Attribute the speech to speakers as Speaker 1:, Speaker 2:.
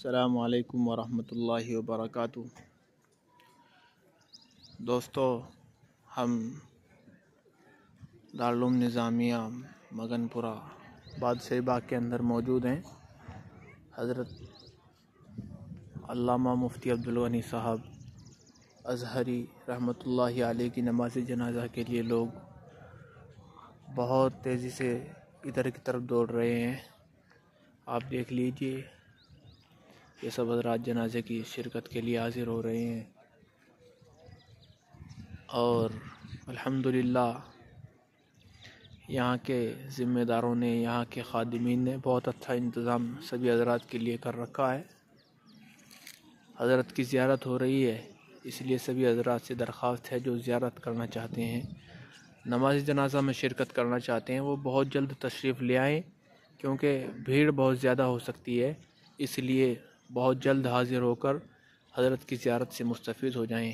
Speaker 1: السلام علیکم ورحمۃ اللہ وبرکاتہ۔ دوستو، ہم دارالعلوم نظامیہ مگن پورہ بادشاہی باغ کے اندر موجود ہیں۔ حضرت علامہ مفتی عبدالغنی صاحب ازہری رحمۃ اللہ علیہ کی نماز جنازہ کے لیے لوگ بہت تیزی سے ادھر کی طرف دوڑ رہے ہیں۔ آپ دیکھ لیجئے، یہ سب حضرات جنازے کی شرکت کے لیے حاضر ہو رہے ہیں، اور الحمدللہ یہاں کے ذمہ داروں نے، یہاں کے خادمین نے بہت اچھا انتظام سبھی حضرات کے لیے کر رکھا ہے۔ حضرت کی زیارت ہو رہی ہے، اس لیے سبھی حضرات سے درخواست ہے جو زیارت کرنا چاہتے ہیں، نماز جنازہ میں شرکت کرنا چاہتے ہیں، وہ بہت جلد تشریف لے آئیں، کیونکہ بھیڑ بہت زیادہ ہو سکتی ہے، اس لیے بہت جلد حاضر ہو کر حضرت کی زیارت سے مستفید ہو جائیں۔